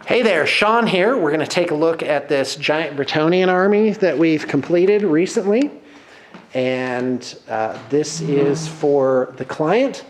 Hey there, Sean here. We're going to take a look at this giant Bretonnian army that we've completed recently. And this is for the client.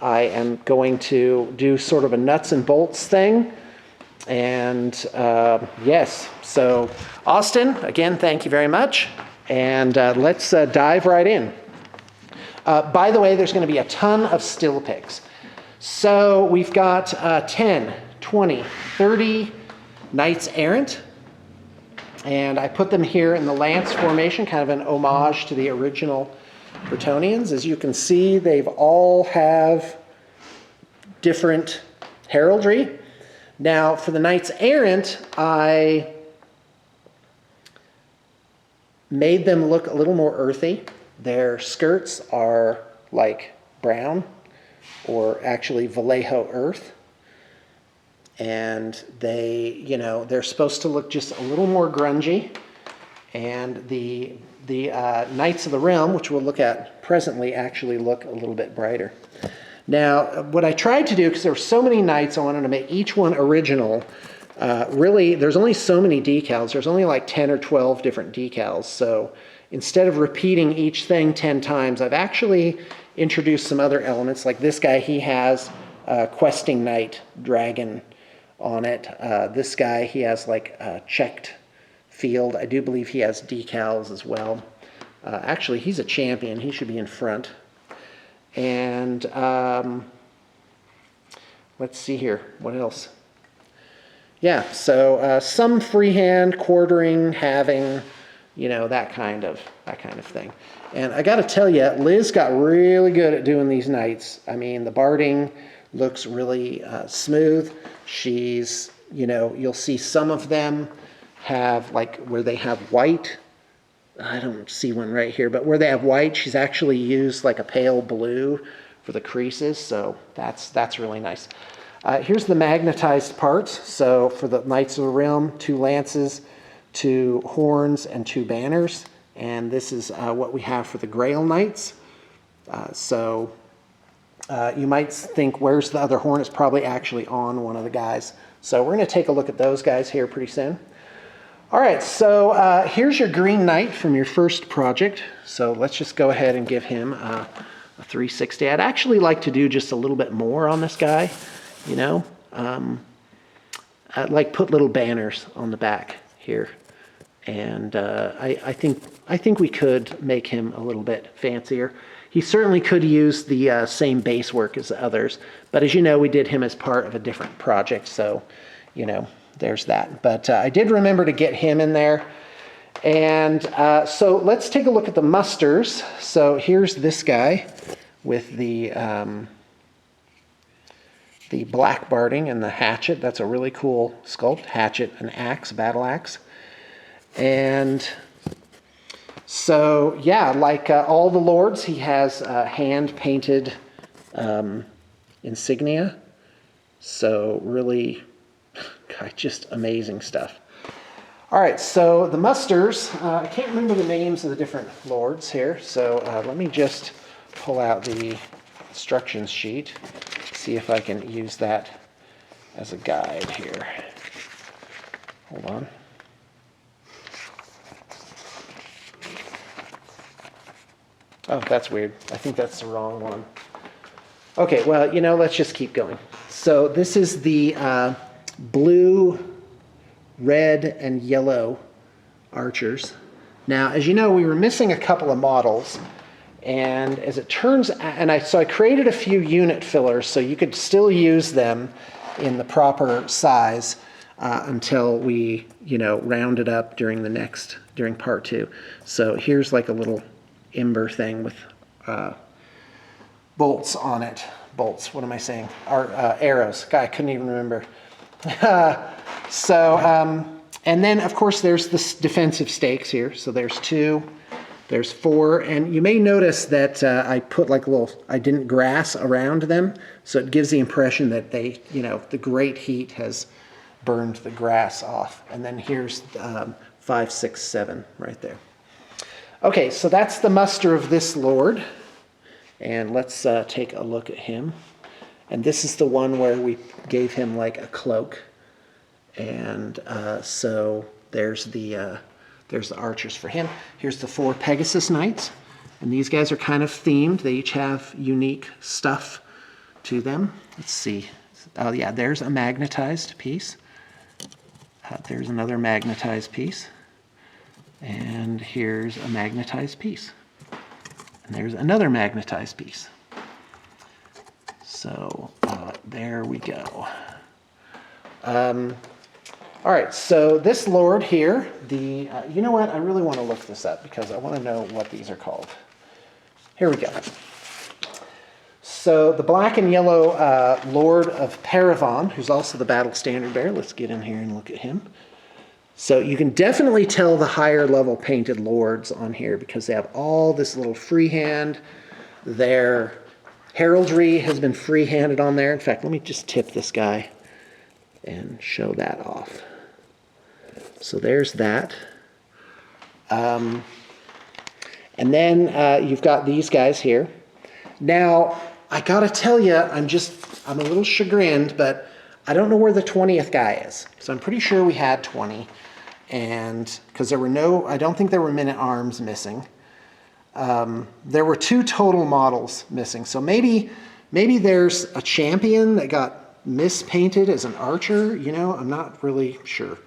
I am going to do sort of a nuts and bolts thing. And yes, so Austin, again, thank you very much. And let's dive right in. By the way, there's going to be a ton of still pics. So we've got 10, 20, 30 knights errant, and I put them here in the lance formation, kind of an homage to the original Bretonnians. As you can see, they've all have different heraldry. Now, for the knights errant, I made them look a little more earthy. Their skirts are like brown, or actually Vallejo earth. And they, they're supposed to look just a little more grungy. And the Knights of the Realm, which we'll look at presently, actually look a little bit brighter. Now, what I tried to do, because there were so many knights, I wanted to make each one original. Really, there's only so many decals. There's only like 10 or 12 different decals. So instead of repeating each thing 10 times, I've actually introduced some other elements. Like this guy, he has a questing knight dragon on it. This guy, he has like a checked field. I do believe he has decals as well. Actually, he's a champion. He should be in front. And let's see here. What else? Yeah, so some freehand, quartering, halving, that kind of thing. And I got to tell you, Liz got really good at doing these knights. I mean, the barding looks really smooth. She's, you'll see some of them have like where they have white. I don't see one right here, but where they have white, she's actually used like a pale blue for the creases. So that's really nice. Here's the magnetized parts. So for the Knights of the Realm, 2 lances, 2 horns, and 2 banners. And this is what we have for the Grail Knights. You might think, where's the other horn? It's probably actually on one of the guys. So we're going to take a look at those guys here pretty soon. All right, so here's your Green Knight from your first project. So let's just go ahead and give him a 360. I'd actually like to do just a little bit more on this guy, I'd like put little banners on the back here. And I think we could make him a little bit fancier. He certainly could use the same base work as the others, but as you know, we did him as part of a different project, so there's that. But I did remember to get him in there. And so let's take a look at the musters. So here's this guy with the black barding and the hatchet. That's a really cool sculpt. Hatchet, an axe, battle axe. And so, yeah, like all the lords, he has hand-painted insignia. So really, God, just amazing stuff. All right, so the musters, I can't remember the names of the different lords here. So let me just pull out the instructions sheet, see if I can use that as a guide here. Hold on. Oh, that's weird. I think that's the wrong one. Okay, well, let's just keep going. So this is the blue, red, and yellow archers. Now, as you know, we were missing a couple of models. And as it turns out, so I created a few unit fillers so you could still use them in the proper size until we, round it up during part 2. So here's like a little ember thing with bolts on it. Bolts, what am I saying? Arrows. God, I couldn't even remember. And then of course there's the defensive stakes here. So there's 2, there's 4, and you may notice that I put like I didn't grass around them. So it gives the impression that they, the great heat has burned the grass off. And then here's 5, 6, 7 right there. Okay, so that's the muster of this lord. And let's take a look at him. And this is the one where we gave him like a cloak. And so there's the archers for him. Here's the 4 Pegasus Knights. And these guys are kind of themed. They each have unique stuff to them. Let's see. Oh yeah, there's a magnetized piece. There's another magnetized piece. And here's a magnetized piece. And there's another magnetized piece. So there we go. All right, so this lord here, you know what? I really want to look this up because I want to know what these are called. Here we go. So the black and yellow Lord of Paravan, who's also the battle standard bearer. Let's get in here and look at him. So you can definitely tell the higher level painted lords on here because they have all this little freehand. Their heraldry has been freehanded on there. In fact, let me just tip this guy and show that off. So there's that. And then you've got these guys here. Now, I gotta tell you, I'm a little chagrined, but I don't know where the 20th guy is. So I'm pretty sure we had 20. And because there were I don't think there were men-at-arms missing. There were 2 total models missing. So maybe there's a champion that got mispainted as an archer, you know, I'm not really sure.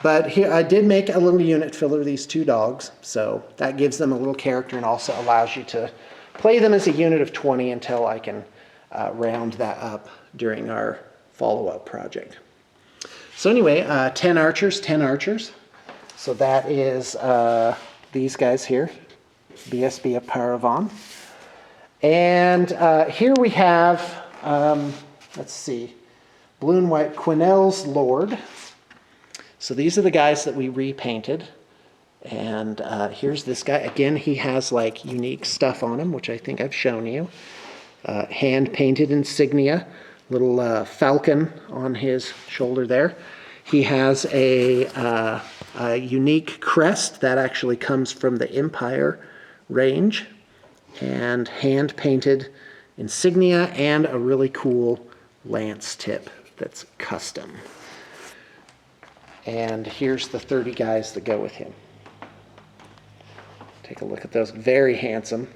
But here I did make a little unit filler, these 2 dogs, so that gives them a little character and also allows you to play them as a unit of 20 until I can round that up during our follow-up project. So anyway, 10 archers, 10 archers. So that is these guys here, BSB of Paravan. And here we have, let's see, blue and white Quinnell's Lord. So these are the guys that we repainted. And here's this guy. Again, he has like unique stuff on him, which I think I've shown you. Hand-painted insignia, little falcon on his shoulder there. He has a unique crest that actually comes from the Empire range, and hand-painted insignia, and a really cool lance tip that's custom. And here's the 30 guys that go with him. Take a look at those. Very handsome.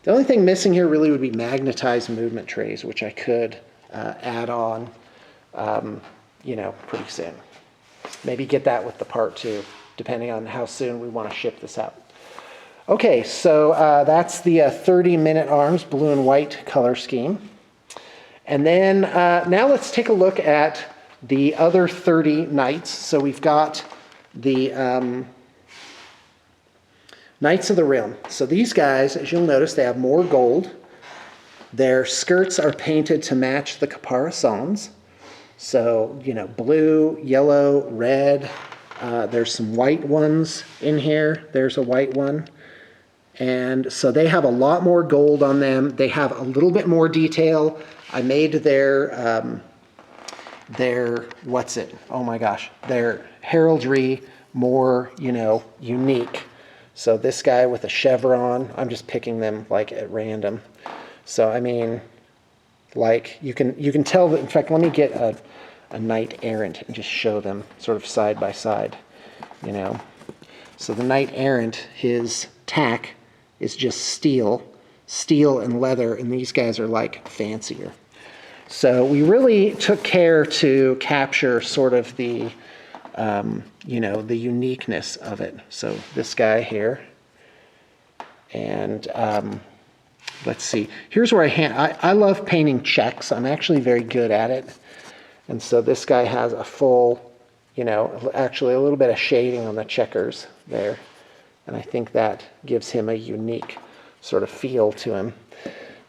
The only thing missing here really would be magnetized movement trays, which I could add on, you know, pretty soon. Maybe get that with the part 2, depending on how soon we want to ship this out. Okay, so that's the 30 men-at-arms blue and white color scheme. And then now let's take a look at the other 30 knights. So we've got the Knights of the Realm. So these guys, as you'll notice, they have more gold. Their skirts are painted to match the caparisons. So, you know, blue, yellow, red. There's some white ones in here. There's a white one. And so they have a lot more gold on them. They have a little bit more detail. I made their what's it? Oh my gosh, their heraldry more, you know, unique. So this guy with a chevron, I'm just picking them like at random. So I mean, like you can tell that. In fact, let me get a knight errant and just show them sort of side by side, you know. So the knight errant, his tack is just steel and leather, and these guys are like fancier. So we really took care to capture sort of the, you know, the uniqueness of it. So this guy here, and let's see. Here's where I love painting checks. I'm actually very good at it. And so this guy has a full, you know, actually a little bit of shading on the checkers there. And I think that gives him a unique sort of feel to him.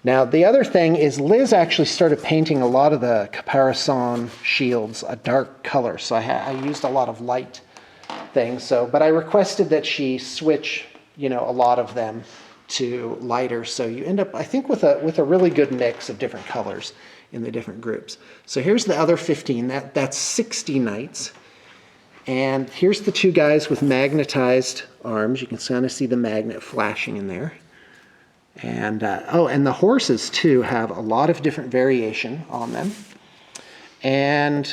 Now, the other thing is Liz actually started painting a lot of the caparison shields a dark color. So I used a lot of light things. So, but I requested that she switch, you know, a lot of them to lighter. So you end up, I think, with a really good mix of different colors in the different groups. So here's the other 15. That's 60 knights. And here's the 2 guys with magnetized arms. You can kind of see the magnet flashing in there. And oh, and the horses too have a lot of different variation on them. And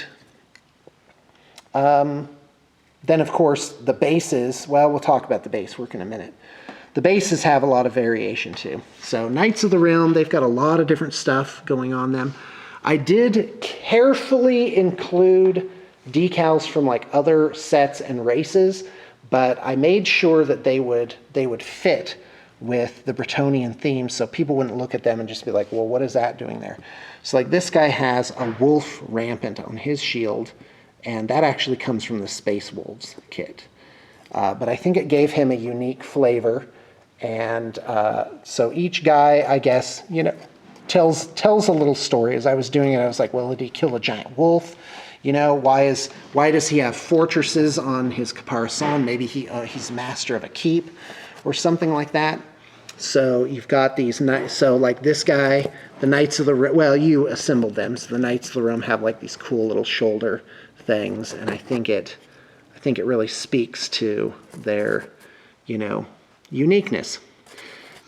Then, of course, the bases, well, we'll talk about the base work in a minute. The bases have a lot of variation too. So Knights of the Realm, they've got a lot of different stuff going on them. I did carefully include decals from like other sets and races, but I made sure that they would fit with the Bretonnian theme so people wouldn't look at them and just be like, well, what is that doing there? So like this guy has a wolf rampant on his shield, and that actually comes from the Space Wolves kit. But I think it gave him a unique flavor. And so each guy, I guess, you know, tells a little story. As I was doing it, I was like, well, did he kill a giant wolf? You know, why does he have fortresses on his caparison? Maybe he's master of a keep or something like that. So you've got these knights. So like this guy, the Knights of the Realm, well, you assembled them. So the Knights of the Realm have like these cool little shoulder things, and I think it really speaks to their, you know, uniqueness.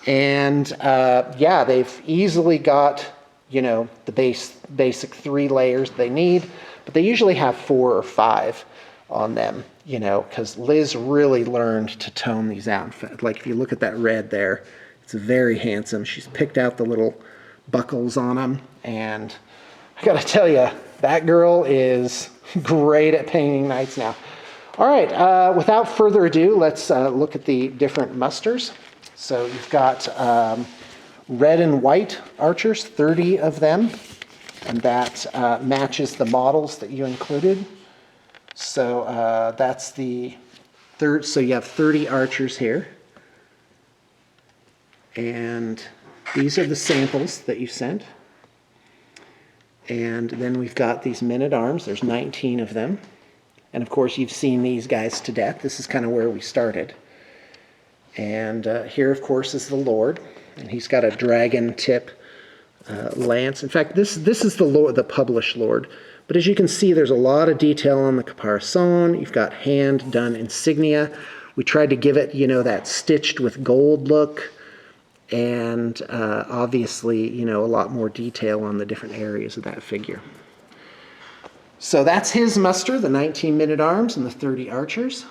And yeah, they've easily got, you know, the basic 3 layers they need, but they usually have 4 or 5 on them, you know, because Liz really learned to tone these out. In fact, like if you look at that red there, it's very handsome. She's picked out the little buckles on them, and I gotta tell you, that girl is great at painting knights now. All right, without further ado, let's look at the different musters. So you've got red and white archers, 30 of them, and that matches the models that you included. So that's the third, so you have 30 archers here. And these are the samples that you sent. And then we've got these men-at-arms, there's 19 of them. And of course, you've seen these guys to death. This is kind of where we started. And here, of course, is the Lord. And he's got a dragon tip lance. In fact, this is the Lord, the published Lord. But as you can see, there's a lot of detail on the caparison. You've got hand-done insignia. We tried to give it, you know, that stitched with gold look. And obviously, you know, a lot more detail on the different areas of that figure. So that's his muster, the 19 men-at-arms and the 30 archers.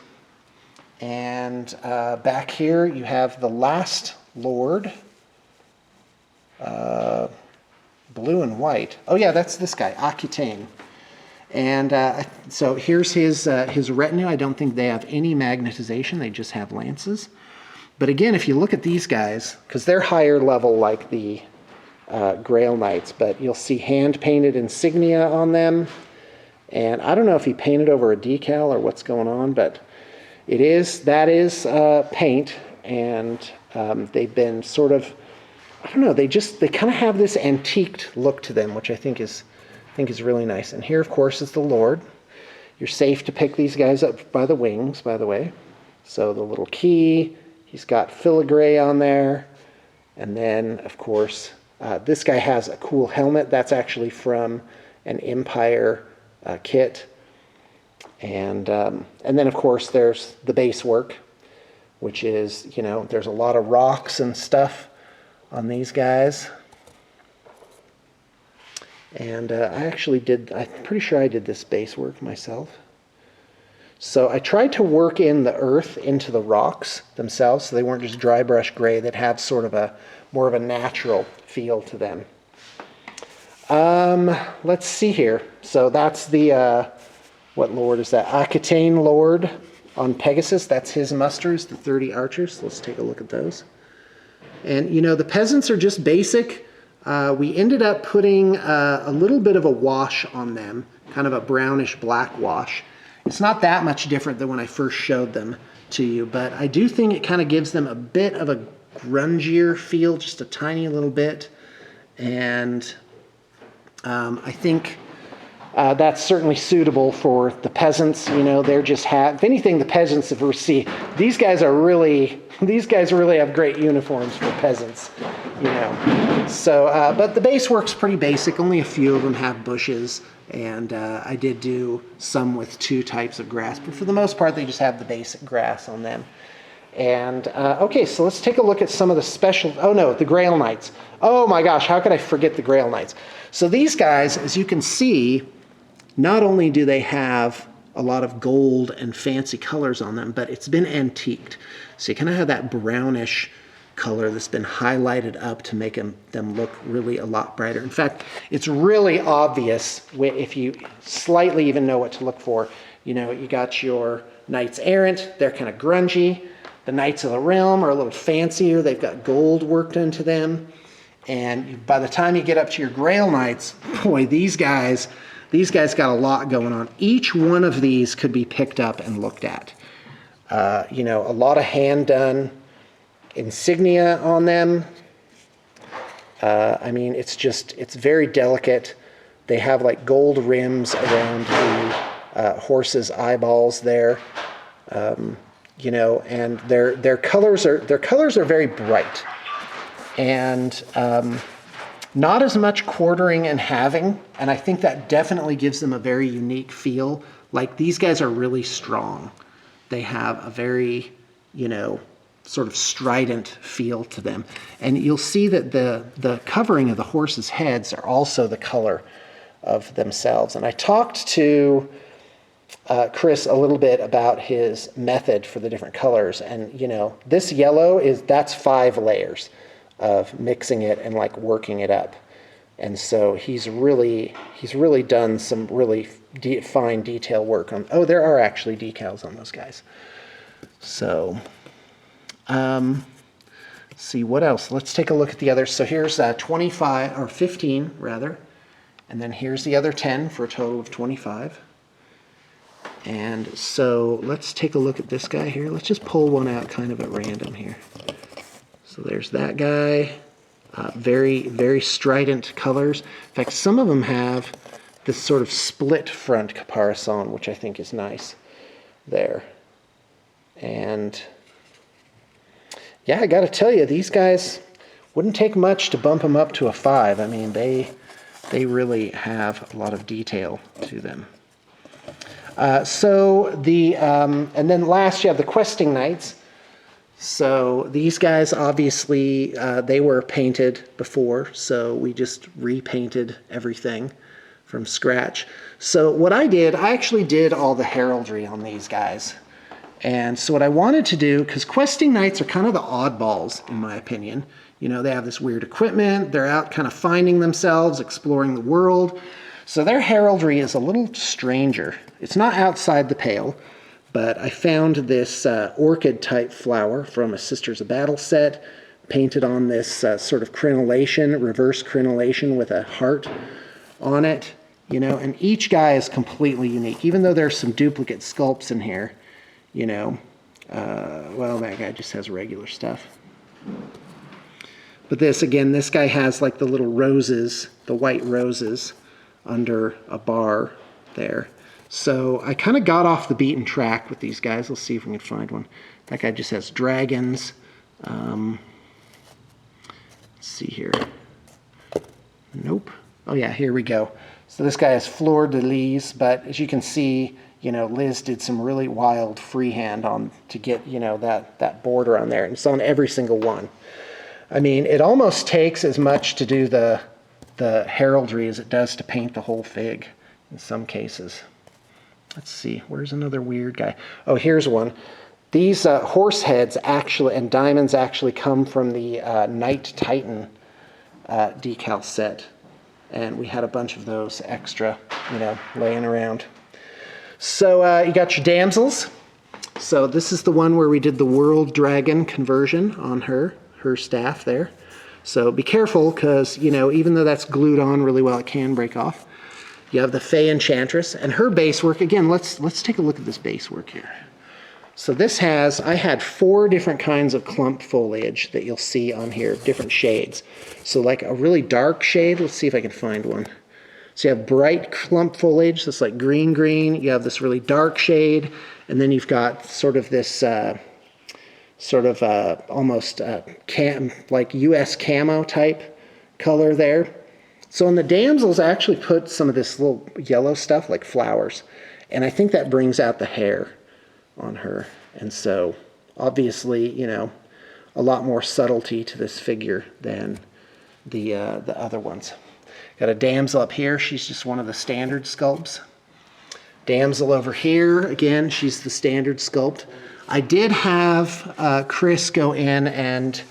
And back here you have the last Lord, blue and white. Oh yeah, that's this guy, Aquitaine. And so here's his retinue. I don't think they have any magnetization, they just have lances. But again, if you look at these guys, because they're higher level like the Grail Knights, but you'll see hand-painted insignia on them. And I don't know if he painted over a decal or what's going on, but that is paint, and they've been sort of, I don't know, they kind of have this antiqued look to them, which I think is really nice. And here, of course, is the Lord. You're safe to pick these guys up by the wings, by the way. So the little key, he's got filigree on there, and then, of course, this guy has a cool helmet. That's actually from an Empire kit. And then, of course, there's the base work, which is, you know, there's a lot of rocks and stuff on these guys. And I'm pretty sure I did this base work myself. So I tried to work in the earth into the rocks themselves, so they weren't just dry brush gray. They'd have sort of more of a natural feel to them. Let's see here. So that's the, what Lord is that? Aquitaine Lord on Pegasus. That's his musters, the 30 archers. So let's take a look at those. And, you know, the peasants are just basic. We ended up putting a little bit of a wash on them, kind of a brownish black wash. It's not that much different than when I first showed them to you, but I do think it kind of gives them a bit of a grungier feel, just a tiny little bit. And I think that's certainly suitable for the peasants. You know, they're just if anything, the peasants have received. These guys really have great uniforms for peasants. You know, so but the base work's pretty basic. Only a few of them have bushes, and I did do some with 2 types of grass, but for the most part, they just have the basic grass on them. And okay, so let's take a look at some of the special. Oh no, the Grail Knights. Oh my gosh, how could I forget the Grail Knights? So these guys, as you can see, not only do they have a lot of gold and fancy colors on them, but it's been antiqued. So you kind of have that brownish color that's been highlighted up to make them look really a lot brighter. In fact, it's really obvious if you slightly even know what to look for. You know, you got your Knights Errant, they're kind of grungy. The Knights of the Realm are a little fancier, they've got gold worked into them. And by the time you get up to your Grail Knights, boy, these guys got a lot going on. Each one of these could be picked up and looked at. You know, a lot of hand-done insignia on them. I mean, it's very delicate. They have like gold rims around the horse's eyeballs there. You know, and their colors are very bright. And not as much quartering and halving, and I think that definitely gives them a very unique feel. Like, these guys are really strong. They have a very, you know, sort of strident feel to them. And you'll see that the covering of the horses' heads are also the color of themselves. And I talked to Chris a little bit about his method for the different colors. And, you know, this yellow that's 5 layers of mixing it and like working it up. And so he's really done some really fine detail work on. Oh, there are actually decals on those guys. So let's see what else. Let's take a look at the others. So here's 25 or 15 rather, and then here's the other 10 for a total of 25. And so let's take a look at this guy here. Let's just pull one out kind of at random here. So there's that guy. Very, very strident colors. In fact, some of them have this sort of split front caparison, which I think is nice there. And yeah, I got to tell you, these guys wouldn't take much to bump them up to a 5. I mean, they really have a lot of detail to them. And then last you have the Questing Knights. So these guys, obviously, they were painted before, so we just repainted everything from scratch. So what I actually did all the heraldry on these guys. And so what I wanted to do, because Questing Knights are kind of the oddballs, in my opinion. You know, they have this weird equipment, they're out kind of finding themselves, exploring the world. So their heraldry is a little stranger. It's not outside the pale. But I found this orchid-type flower from a Sisters of Battle set, painted on this sort of crenellation, reverse crenellation with a heart on it, you know, and each guy is completely unique. Even though there's some duplicate sculpts in here, you know, well, that guy just has regular stuff. But this guy has like the little roses, the white roses under a bar there. So I kind of got off the beaten track with these guys. Let's see if we can find one. That guy just has dragons. Let's see here. Nope. Oh yeah, here we go. So this guy has fleur-de-lis, but as you can see, you know, Liz did some really wild freehand to get, you know, that border on there. And it's on every single one. I mean, it almost takes as much to do the heraldry as it does to paint the whole fig in some cases. Let's see, where's another weird guy? Oh, here's one. These horse heads actually, and diamonds actually come from the Knight Titan decal set. And we had a bunch of those extra, you know, laying around. So you got your damsels. So this is the one where we did the World Dragon conversion on her staff there. So be careful, because, you know, even though that's glued on really well, it can break off. You have the Fey Enchantress, and her base work, again, let's take a look at this base work here. So I had 4 different kinds of clump foliage that you'll see on here, different shades. So like a really dark shade, let's see if I can find one. So you have bright clump foliage, that's like green. You have this really dark shade, and then you've got sort of this almost like US camo type color there. So in the damsels, I actually put some of this little yellow stuff, like flowers, and I think that brings out the hair on her. And so, obviously, you know, a lot more subtlety to this figure than the other ones. Got a damsel up here. She's just one of the standard sculpts. Damsel over here, again, she's the standard sculpt. I did have Chris go in and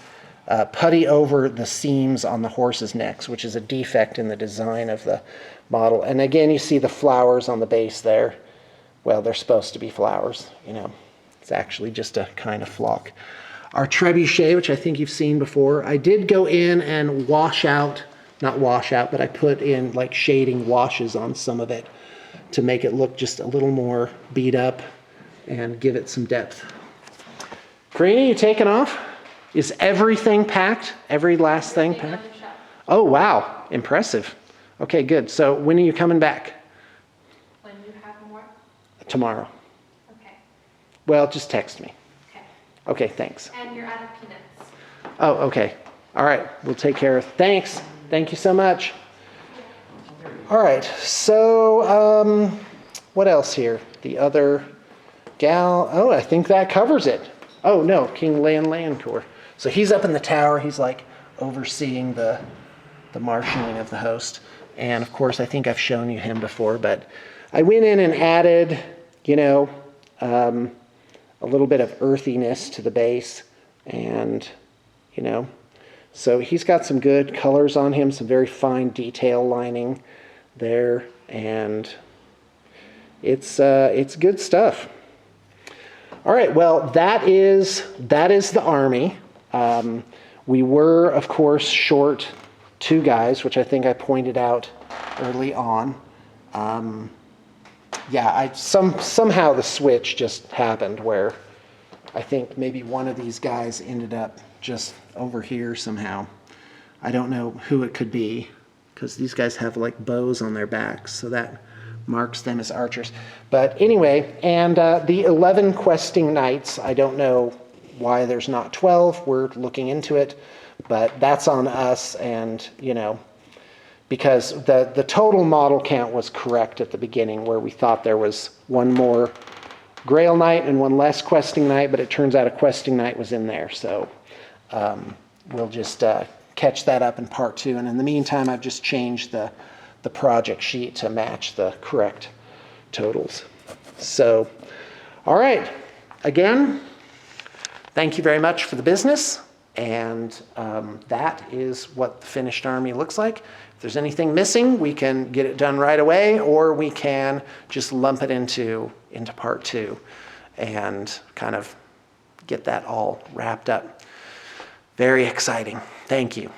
putty over the seams on the horses' necks, which is a defect in the design of the model. And again, you see the flowers on the base there. Well, they're supposed to be flowers, you know. It's actually just a kind of flock. Our trebuchet, which I think you've seen before, I did go in and wash out, not wash out, but I put in like shading washes on some of it to make it look just a little more beat up and give it some depth. Karina, you taking off? Is everything packed? Every last thing packed? Oh, wow. Impressive. Okay, good. So when are you coming back? When you have more? Tomorrow. Okay. Well, just text me. Okay. Okay, thanks. And you're out of peanuts. Oh, okay. All right. We'll take care of it. Thanks. Thank you so much. All right. So what else here? The other gal. Oh, I think that covers it. Oh, no. King Lancourt. So he's up in the tower. He's like overseeing the marshalling of the host. And of course, I think I've shown you him before, but I went in and added, you know, a little bit of earthiness to the base. And, you know, so he's got some good colors on him, some very fine detail lining there. And it's good stuff. All right, well, that is the army. We were, of course, short 2 guys, which I think I pointed out early on. Yeah, somehow the switch just happened where I think maybe one of these guys ended up just over here somehow. I don't know who it could be because these guys have like bows on their backs, so that marks them as archers. But anyway, and the 11 questing knights, I don't know why there's not 12. We're looking into it, but that's on us. And, you know, because the total model count was correct at the beginning where we thought there was one more Grail Knight and one less questing knight, but it turns out a questing knight was in there. So we'll just catch that up in part 2. And in the meantime, I've just changed the project sheet to match the correct totals. So, all right. Again, thank you very much for the business. And that is what the finished army looks like. If there's anything missing, we can get it done right away, or we can just lump it into part 2 and kind of get that all wrapped up. Very exciting. Thank you.